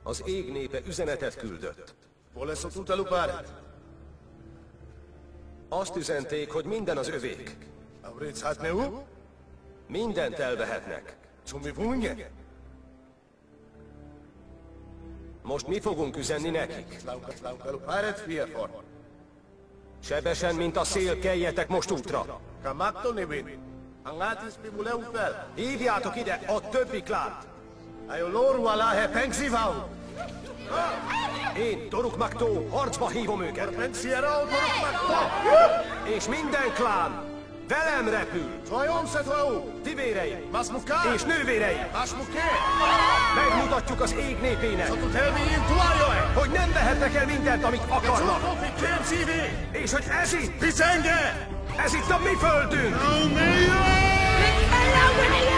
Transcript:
Az ég népe üzenetet küldött. Vuole sottotalupare. Azt üzenték, hogy minden az övék. Avrei hatneu? Mindent elvehetnek. Csumi punge? Most mi fogunk üzenni nekik? Laukalupare fiefor. Sebesen, mint a szél, keljetek most útra. Kamatto nevin. Angatis pibuleu fel. Hívjátok ide a többi klánt. Aiolor walahe pensivau. Én, Toruk Maktó, harcba hívom őket. Pensiero Toruk. És minden klán velem repül. Tuajom se tuau. Tivéreim Masmuka. és nővéreim. Masmuke. Megmutatjuk az ég népének, Sotutelmi in tuajoe. hogy nem vehetnek el mindent, amit akarnak. Soto fikem sivi. És hogy ez itt, Pisenge. ez itt a mi földünk. Almeida. Hello,